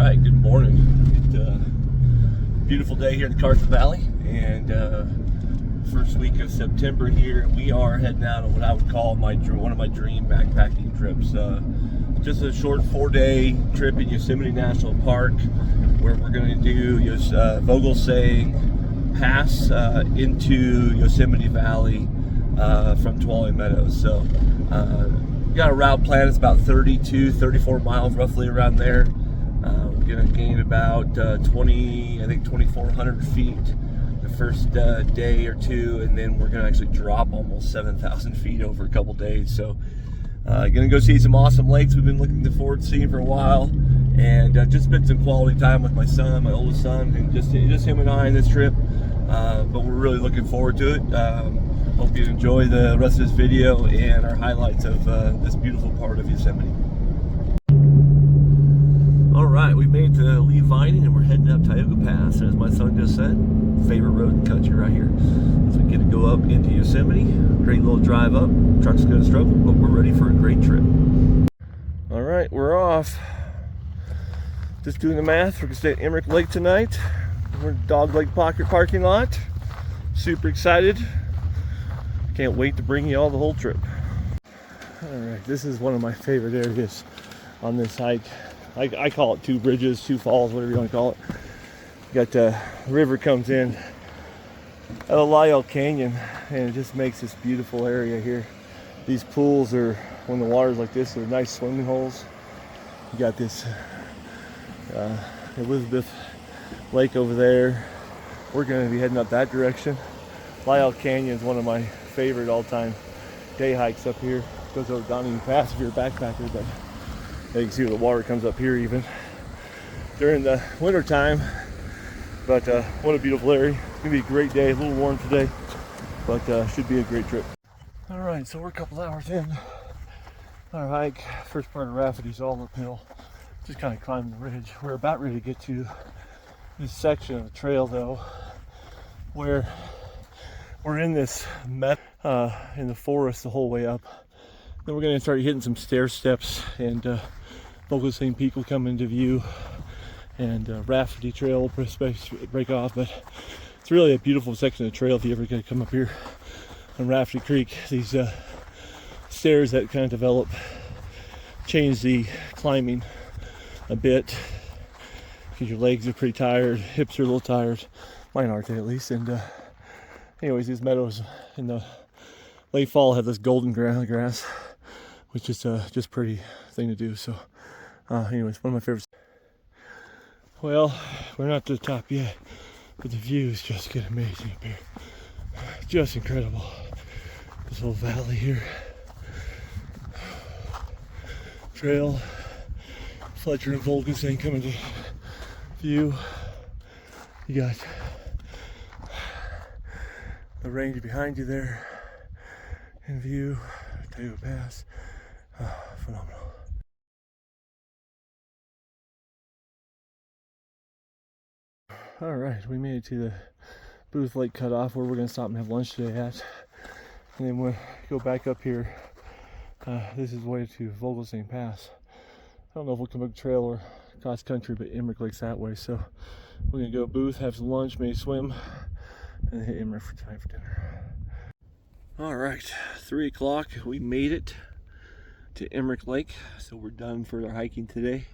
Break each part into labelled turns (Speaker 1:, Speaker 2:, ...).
Speaker 1: right, good morning. Beautiful day here in the Carson Valley, and first week of September here. We are heading out on what I would call one of my dream backpacking trips. Just a short 4-day trip in Yosemite National Park, where we're going to do Vogelsang Pass into Yosemite Valley from Tuolumne Meadows. So we got a route plan. It's about 34 miles roughly around there. We're going to gain about 2,400 feet the first day or two, and then we're going to actually drop almost 7,000 feet over a couple days. So going to go see some awesome lakes we've been looking forward to seeing for a while, and just spend some quality time with my son, my oldest son, and just him and I on this trip. But we're really looking forward to it. Hope you enjoy the rest of this video and our highlights of this beautiful part of Yosemite. All right, we've made it to Lee Vining, and we're heading up Tioga Pass. As my son just said, favorite road in the country right here. So we get to go up into Yosemite. Great little drive up. Truck's gonna struggle, but we're ready for a great trip. All right, we're off. Just doing the math. We're gonna stay at Emeric Lake tonight. We're in Dog Lake parking lot. Super excited. Can't wait to bring you all the whole trip. All right, this is one of my favorite areas on this hike. I call it two bridges, two falls, whatever you want to call it. You got the river comes in out of Bunnell Canyon, and it just makes this beautiful area here. These pools are, when the water's like this, they're nice swimming holes. You got this Elizabeth Lake over there. We're going to be heading up that direction. Bunnell Canyon is one of my favorite all-time day hikes up here. It goes over Donning Pass if you're a backpacker, but you can see where the water comes up here even during the winter time. But what a beautiful area. It's gonna be a great day. A little warm today, but should be a great trip. All right, so we're a couple hours in our hike. First part of Rafferty's all uphill, just kind of climbing the ridge. We're about ready to get to this section of the trail though, where we're in this in the forest the whole way up. Then we're gonna start hitting some stair steps, and Vogelsang Peak will come into view, and Rafferty Trail will break off. But it's really a beautiful section of the trail if you ever get to come up here on Rafferty Creek. These stairs that kind of develop change the climbing a bit, because your legs are pretty tired, hips are a little tired. Mine aren't, at least. And anyways, these meadows in the late fall have this golden grass, which is just pretty thing to do. So anyways, one of my favorites. Well, we're not to the top yet, but the views just get amazing up here. Just incredible. This whole valley here. Trail, Fletcher and Vogelsang coming to view. You got the range behind you there in view. Tioga Pass. Phenomenal. All right, we made it to the Boothe Lake cutoff, where we're going to stop and have lunch today at. And then we'll go back up here. This is the way to Vogelsang Pass. I don't know if we'll come up the trail or cross country, but Emeric Lake's that way. So we're going to go Boothe, have some lunch, maybe swim, and hit Emeric for time for dinner. All right, 3 o'clock. We made it to Emeric Lake, so we're done for our hiking today.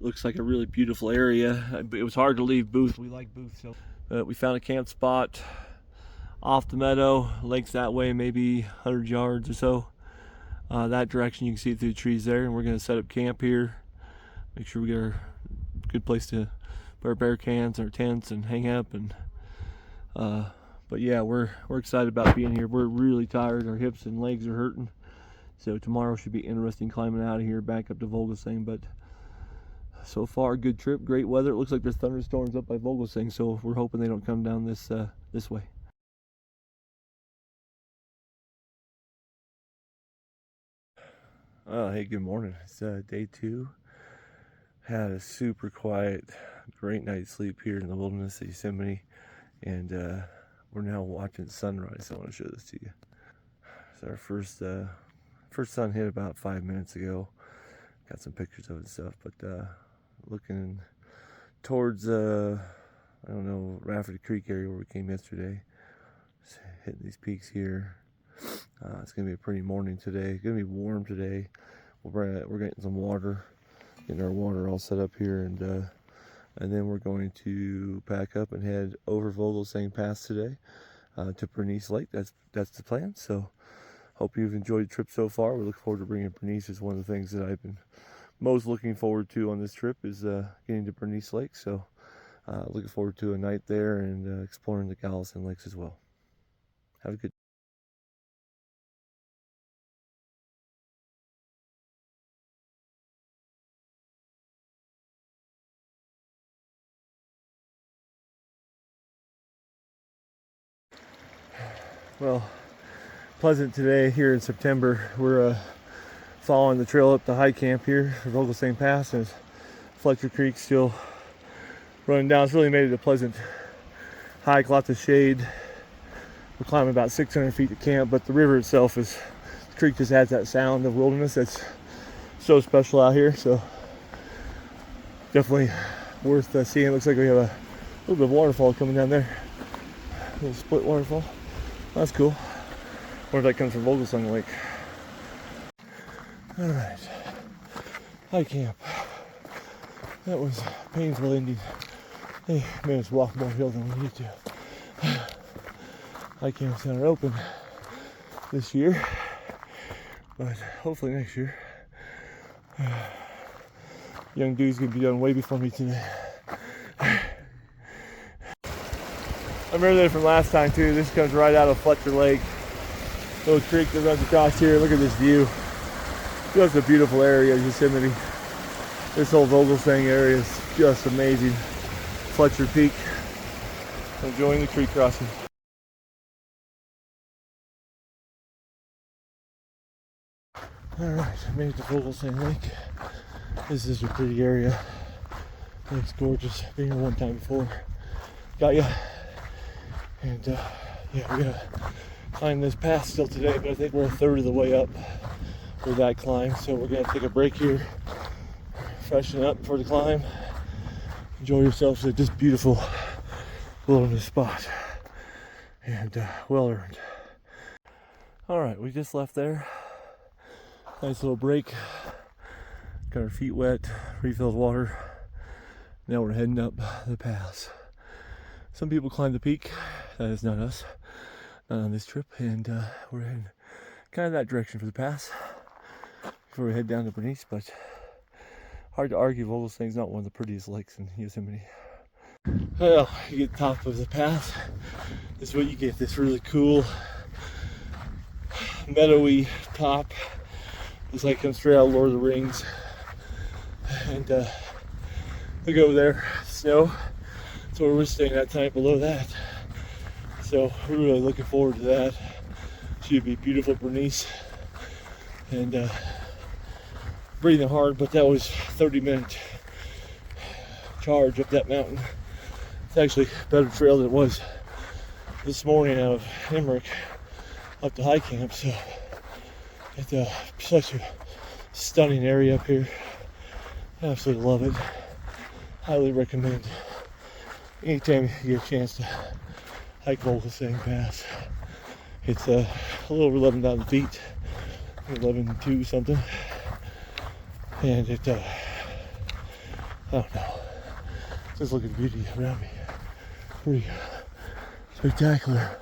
Speaker 1: Looks like a really beautiful area. It was hard to leave Boothe. We like Boothe, so we found a camp spot off the meadow. Lake's that way, maybe 100 yards or so. That direction, you can see it through the trees there, and we're going to set up camp here. Make sure we get our good place to put our bear cans, our tents, and hang up. And but yeah, we're excited about being here. We're really tired. Our hips and legs are hurting. So tomorrow should be interesting, climbing out of here back up to Vogelsang. But so far, good trip, great weather. It looks like there's thunderstorms up by Vogelsang, so we're hoping they don't come down this way. Oh, hey, good morning. It's day 2. Had a super quiet, great night's sleep here in the wilderness of Yosemite, and we're now watching sunrise. I want to show this to you. So our first sun hit about 5 minutes ago. Got some pictures of it and stuff, but looking towards I don't know, Rafferty Creek area where we came yesterday. Just hitting these peaks here. It's gonna be a pretty morning today. It's gonna be warm today. We're getting some water, getting our water all set up here, and then we're going to pack up and head over Vogelsang Pass today to Bernice Lake. That's the plan. So hope you've enjoyed the trip so far. We look forward to bringing Bernice. Is one of the things that I've been most looking forward to on this trip is getting to Bernice Lake. So looking forward to a night there and exploring the Galveston Lakes as well. Have a good Well, pleasant today here in September. We're following the trail up to high camp here, Vogelsang Pass, and Fletcher Creek still running down. It's really made it a pleasant hike, lots of shade. We're climbing about 600 feet to camp, but the river itself the creek just has that sound of wilderness that's so special out here. So definitely worth seeing. It looks like we have a little bit of waterfall coming down there, a little split waterfall. That's cool. Wonder if that comes from Vogelsang Lake. All right, high camp. That was painful indeed. Hey, made us walk more hill than we need to. High camps aren't open this year, but hopefully next year. Young dude's gonna be done way before me today. I remember that from last time too. This comes right out of Fletcher Lake. Little creek that runs across here. Look at this view. Just a beautiful area, Yosemite. This whole Vogelsang area is just amazing. Fletcher Peak. Enjoying the creek crossing. Alright, I made it to Vogelsang Lake. This is a pretty area. It's gorgeous. Been here one time before. Got ya. And yeah, we gotta climb this path still today, but I think we're a third of the way up for that climb. So we're gonna take a break here, freshen up for the climb, enjoy yourselves at this beautiful wilderness spot, and well earned. All right, we just left there. Nice little break. Got our feet wet, refilled water. Now we're heading up the pass. Some people climb the peak. That is not us, not on this trip, and we're heading kind of that direction for the pass before we head down to Bernice. But hard to argue, Vogelsang's not one of the prettiest lakes in Yosemite. Well, you get the top of the pass. This is what you get, this really cool meadowy top. Looks like it comes straight out of Lord of the Rings. And look over there, snow. That's where we're staying that time below that. So we're really looking forward to that. Should be beautiful Bernice. And breathing hard, but that was 30-minute charge up that mountain. It's actually a better trail than it was this morning out of Emeric up to high camp. So it's such a stunning area up here. Absolutely love it. Highly recommend anytime you get a chance to hike Vogelsang Pass. It's a little over 11,000 feet, 11.2 something, and it I don't know, just look at the beauty around me. Pretty spectacular.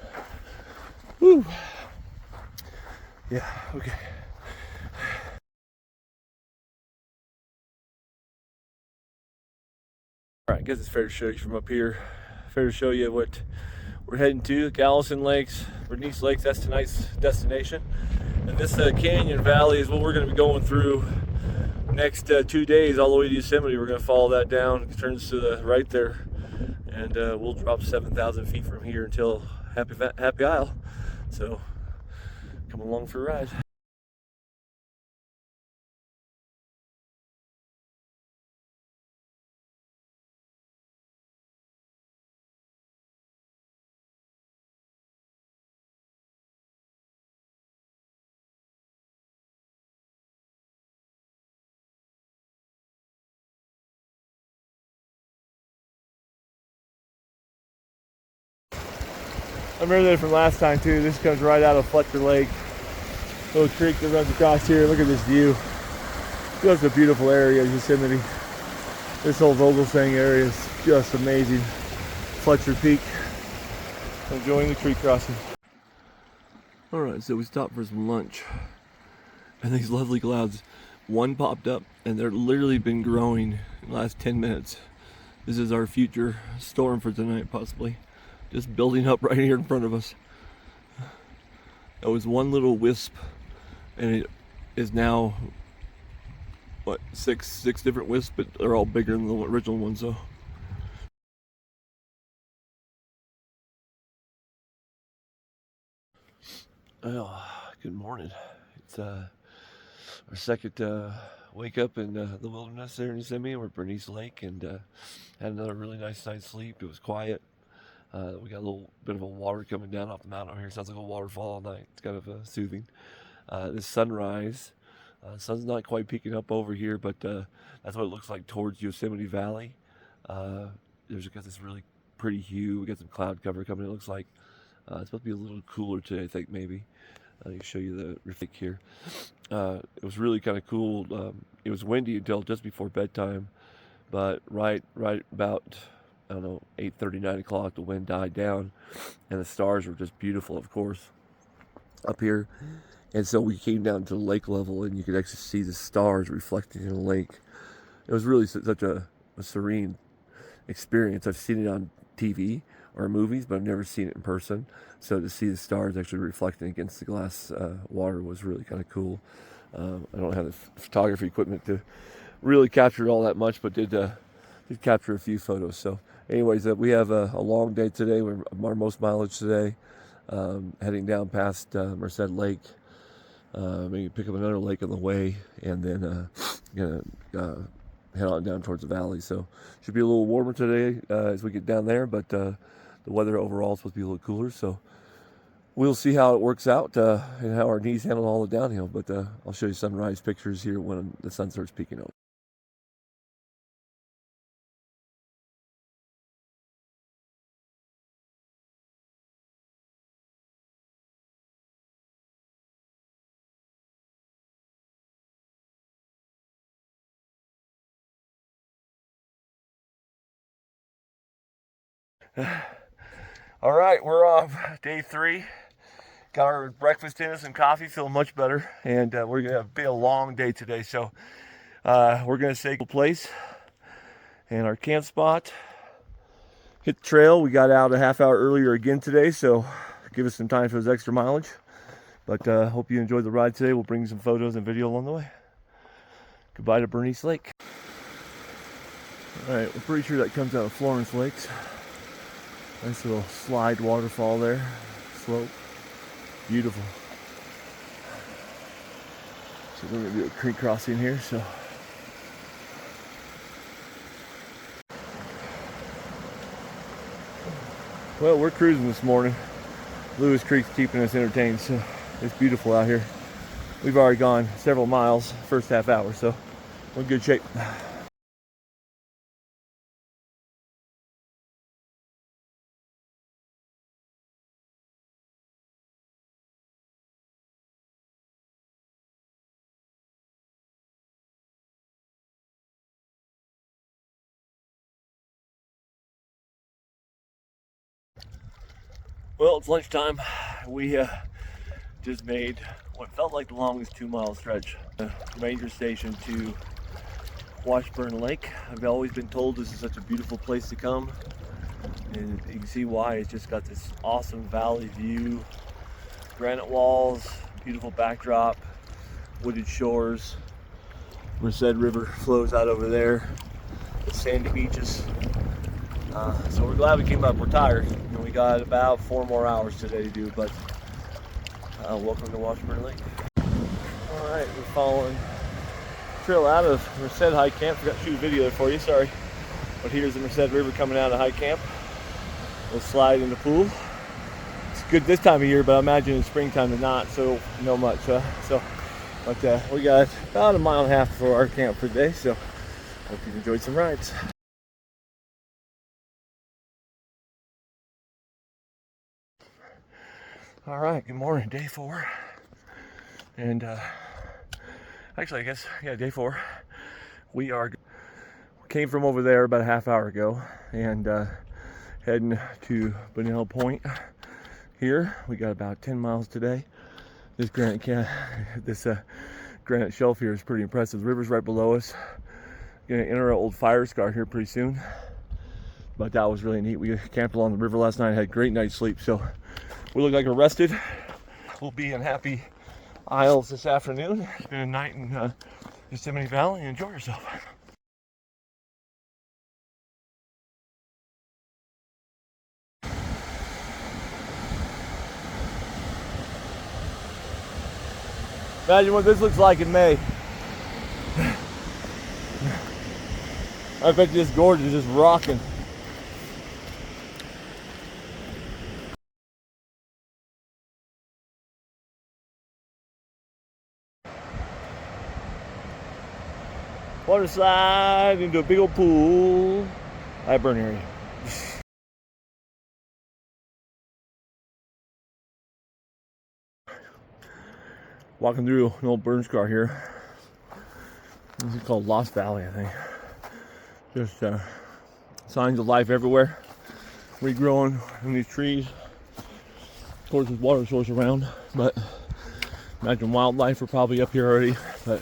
Speaker 1: Woo! Yeah, okay. Alright, I guess it's fair to show you from up here. Fair to show you what we're heading to. Galveston Lakes, Bernice Lakes, that's tonight's destination. And this canyon valley is what we're going to be going through next 2 days all the way to Yosemite. We're going to follow that down. It turns to the right there. And we'll drop 7,000 feet from here until Happy Isle. So come along for a ride. I remember that from last time too. This comes right out of Fletcher Lake. Little creek that runs across here. Look at this view. Just a beautiful area, Yosemite. This whole Vogelsang area is just amazing. Fletcher Peak. Enjoying the creek crossing. Alright, so we stopped for some lunch. And these lovely clouds, one popped up and they're literally been growing in the last 10 minutes. This is our future storm for tonight, possibly. Just building up right here in front of us. It was one little wisp, and it is now, what, six different wisps, but they're all bigger than the original one, so. Well, good morning. It's our second wake up in the wilderness there in Yosemite. We're at Bernice Lake, and had another really nice night's sleep. It was quiet. We got a little bit of a water coming down off the mountain over here. Sounds like a waterfall all night. It's kind of soothing. This sunrise, sun's not quite peeking up over here, but that's what it looks like towards Yosemite Valley. There's got this really pretty hue. We got some cloud cover coming. It looks like it's supposed to be a little cooler today, I think, maybe. Let me show you the reflect here. It was really kind of cool. It was windy until just before bedtime, but right about, I don't know, 8:30, 9 o'clock, the wind died down, and the stars were just beautiful, of course, up here. And so we came down to the lake level, and you could actually see the stars reflecting in the lake. It was really such a serene experience. I've seen it on TV or movies, but I've never seen it in person. So to see the stars actually reflecting against the glass water was really kind of cool. I don't have the photography equipment to really capture it all that much, but did capture a few photos. So anyways, we have a long day today. We're our most mileage today, heading down past Merced Lake, maybe pick up another lake on the way, and then gonna head on down towards the valley. So should be a little warmer today as we get down there, but the weather overall is supposed to be a little cooler. So we'll see how it works out and how our knees handle all the downhill. But I'll show you sunrise pictures here when the sun starts peeking out. All right, we're off day 3. Got our breakfast in us and coffee, feeling much better, and we're gonna be a long day today. So we're gonna stay in place and our camp spot. Hit the trail. We got out a half hour earlier again today, so give us some time for those extra mileage. But hope you enjoyed the ride today. We'll bring you some photos and video along the way. Goodbye to Bernice Lake. All right, we're pretty sure that comes out of Florence Lakes. Nice little slide waterfall there, slope, beautiful. So we're gonna do a creek crossing here. So well, we're cruising this morning. Lewis Creek's keeping us entertained, so it's beautiful out here. We've already gone several miles first half hour, so we're in good shape. Well, it's lunchtime. We just made what felt like the longest 2-mile stretch. Ranger station to Washburn Lake. I've always been told this is such a beautiful place to come, and you can see why. It's just got this awesome valley view, granite walls, beautiful backdrop, wooded shores. Merced River flows out over there, sandy beaches. So we're glad we came up. We're tired, and we got about 4 more hours today to do, but welcome to Washburn Lake. All right, we're following trail out of Merced High Camp. Forgot to shoot a video there for you, sorry. But here's the Merced River coming out of High Camp. We'll slide in the pool. It's good this time of year, but I imagine in springtime they're not, so no much. But we got about 1.5 miles for our camp for today, so hope you've enjoyed some rides. All right, good morning, day 4. And actually, I guess, yeah, day 4. We came from over there about a half hour ago and heading to Bunnell Point here. We got about 10 miles today. This granite shelf here is pretty impressive. The river's right below us. Gonna enter an old fire scar here pretty soon. But that was really neat. We camped along the river last night, had a great night's sleep, so we look like we're rested. We'll be in Happy Isles this afternoon. Spend a night in Yosemite Valley and enjoy yourself. Imagine what this looks like in May. I bet this gorge is just rocking. Water slide into a big old pool. I burn area. Walking through an old burn scar here. This is called Lost Valley, I think. Just signs of life everywhere. Regrowing in these trees. Of course, there's water source around, but imagine wildlife are probably up here already, but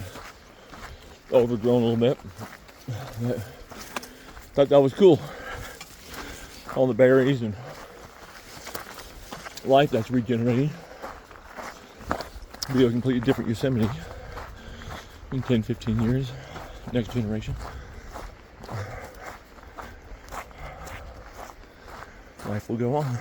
Speaker 1: overgrown a little bit. But thought that was cool. All the berries and life that's regenerating. Be a completely different Yosemite in 10-15 years. Next generation. Life will go on.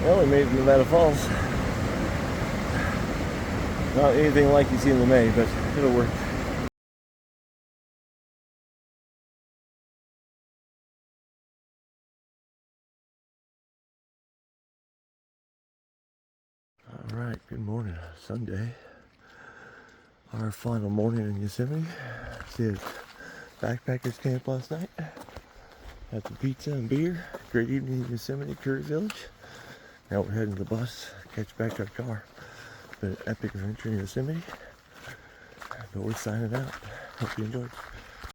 Speaker 1: Well, we made it to Nevada Falls. Not anything like you see in the May, but it'll work. All right, good morning. Sunday. Our final morning in Yosemite. Did backpackers camp last night. Had some pizza and beer. Great evening in Yosemite, Curry Village. Now we're heading to the bus, catch back to our car. Been an epic adventure in Yosemite. But we're signing out. Hope you enjoyed.